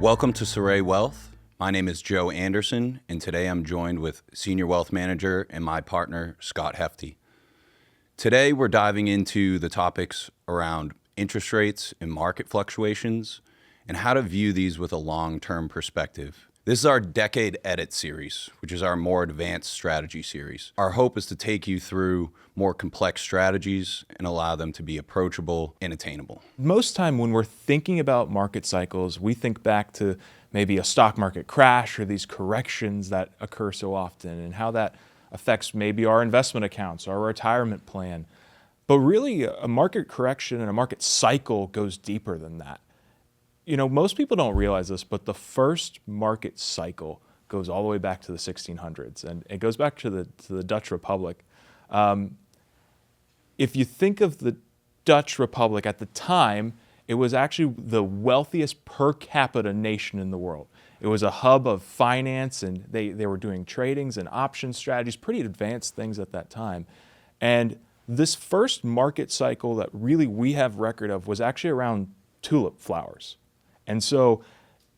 Welcome to Saray Wealth. My name is Joe Anderson, and today I'm joined with Senior Wealth Manager and my partner, Scott Hefty. Today we're diving into the topics around interest rates and market fluctuations and how to view these with a long-term perspective. This is our Decade Edit series, which is our more advanced strategy series. Our hope is to take you through more complex strategies and allow them to be approachable and attainable. Most time when we're thinking about market cycles, we think back to maybe a stock market crash or these corrections that occur so often and how that affects maybe our investment accounts, our retirement plan. But really, a market correction and a market cycle goes deeper than that. You know, most people don't realize this, but the first market cycle goes all the way back to the 1600s, and it goes back to the Dutch Republic. If you think of the Dutch Republic at the time, it was actually the wealthiest per capita nation in the world. It was a hub of finance, and they were doing tradings and option strategies, pretty advanced things at that time. And this first market cycle that really we have record of was actually around tulip flowers. And so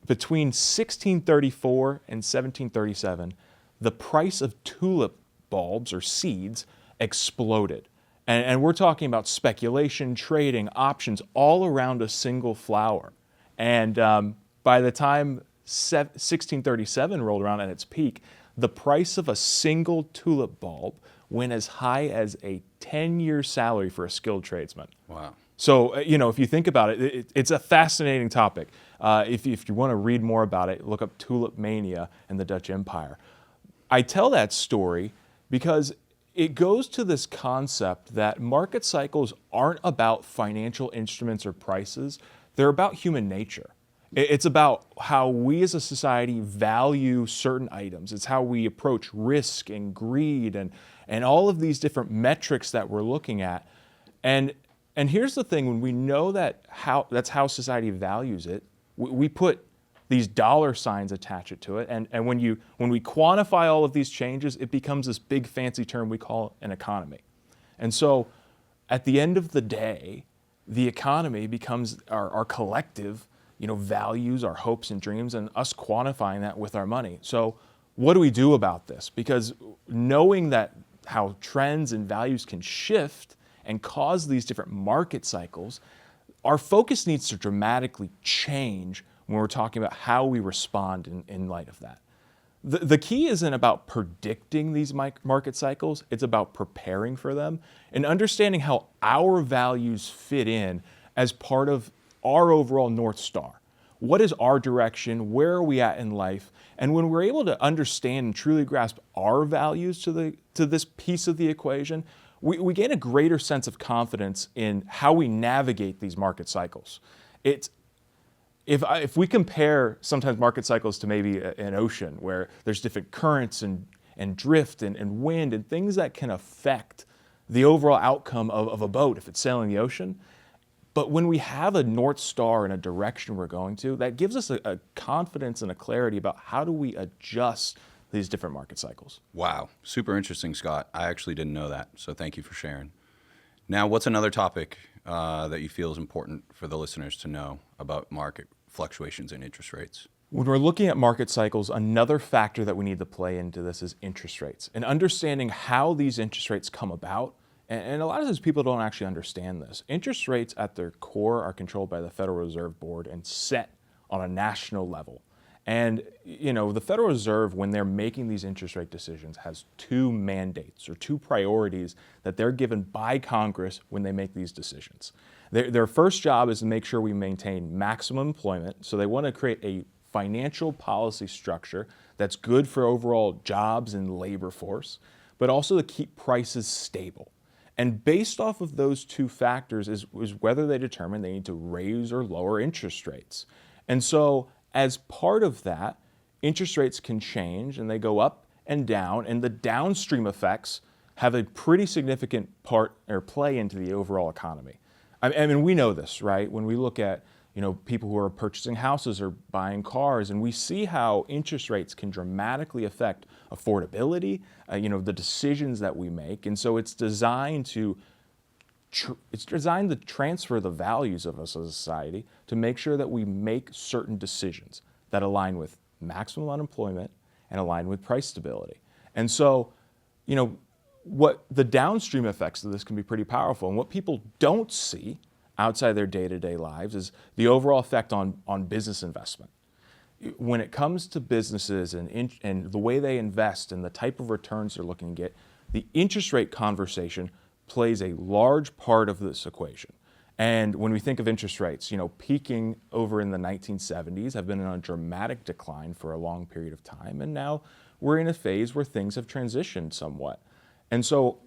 between 1634 and 1737, the price of tulip bulbs or seeds exploded. And we're talking about speculation, trading, options all around a single flower. And by the time 1637 rolled around at its peak, the price of a single tulip bulb went as high as a 10-year salary for a skilled tradesman. Wow. So, you know, if you think about it, it's a fascinating topic. If you want to read more about it, look up Tulip Mania and the Dutch Empire. I tell that story because it goes to this concept that market cycles aren't about financial instruments or prices. They're about human nature. It's about how we as a society value certain items. It's how we approach risk and greed and all of these different metrics that we're looking at. And here's the thing, when we know that's how society values it, we put these dollar signs attached to it. And when we quantify all of these changes, it becomes this big fancy term we call an economy. And so at the end of the day, the economy becomes our collective, values, our hopes and dreams, and us quantifying that with our money. So what do we do about this? Because knowing that how trends and values can shift and cause these different market cycles, our focus needs to dramatically change when we're talking about how we respond in light of that. The key isn't about predicting these market cycles, it's about preparing for them and understanding how our values fit in as part of our overall North Star. What is our direction? Where are we at in life? And when we're able to understand and truly grasp our values to this piece of the equation, we gain a greater sense of confidence in how we navigate these market cycles. If we compare sometimes market cycles to maybe an ocean where there's different currents and drift and wind and things that can affect the overall outcome of a boat if it's sailing the ocean. But when we have a North Star and a direction we're going to, that gives us a confidence and a clarity about how do we adjust these different market cycles. Wow. Super interesting, Scott. I actually didn't know that, so thank you for sharing. Now, what's another topic that you feel is important for the listeners to know about market fluctuations and interest rates? When we're looking at market cycles, another factor that we need to play into this is interest rates and understanding how these interest rates come about. And a lot of times people don't actually understand this. Interest rates at their core are controlled by the Federal Reserve Board and set on a national level. And, the Federal Reserve, when they're making these interest rate decisions, has two mandates or two priorities that they're given by Congress when they make these decisions. Their first job is to make sure we maintain maximum employment. So they want to create a financial policy structure that's good for overall jobs and labor force, but also to keep prices stable. And based off of those two factors is whether they determine they need to raise or lower interest rates. And so as part of that, interest rates can change and they go up and down, and the downstream effects have a pretty significant part or play into the overall economy. I mean, we know this, right? When we look at people who are purchasing houses or buying cars, and we see how interest rates can dramatically affect affordability, the decisions that we make. And so it's designed to transfer the values of us as a society to make sure that we make certain decisions. that align with maximum unemployment and align with price stability. And so, what the downstream effects of this can be pretty powerful. And what people don't see outside their day-to-day lives is the overall effect on business investment. When it comes to businesses and the way they invest and the type of returns they're looking to get, the interest rate conversation plays a large part of this equation. And when we think of interest rates, peaking over in the 1970s, have been in a dramatic decline for a long period of time. And now we're in a phase where things have transitioned somewhat. And so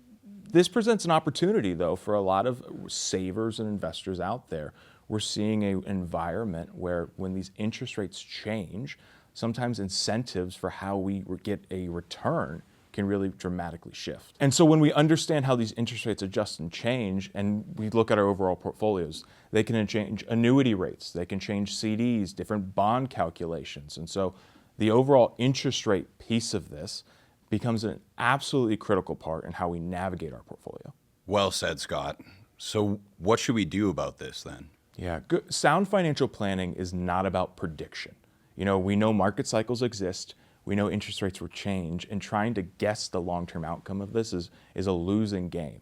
this presents an opportunity, though, for a lot of savers and investors out there. We're seeing an environment where when these interest rates change, sometimes incentives for how we get a return can really dramatically shift. And so when we understand how these interest rates adjust and change, and we look at our overall portfolios, they can change annuity rates, they can change CDs, different bond calculations. And so the overall interest rate piece of this becomes an absolutely critical part in how we navigate our portfolio. Well said, Scott. So what should we do about this then? Yeah, sound financial planning is not about prediction. We know market cycles exist, we know interest rates will change, and trying to guess the long-term outcome of this is a losing game.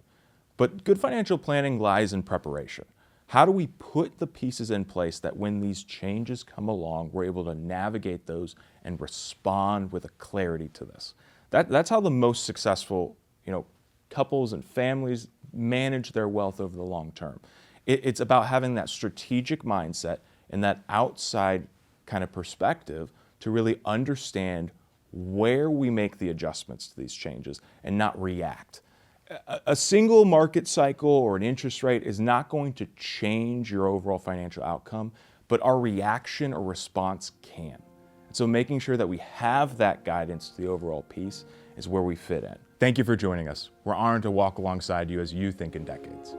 But good financial planning lies in preparation. How do we put the pieces in place that when these changes come along, we're able to navigate those and respond with a clarity to this? That's how the most successful, couples and families manage their wealth over the long term. It's about having that strategic mindset and that outside kind of perspective to really understand where we make the adjustments to these changes and not react. A single market cycle or an interest rate is not going to change your overall financial outcome, but our reaction or response can. So making sure that we have that guidance to the overall piece is where we fit in. Thank you for joining us. We're honored to walk alongside you as you think in decades.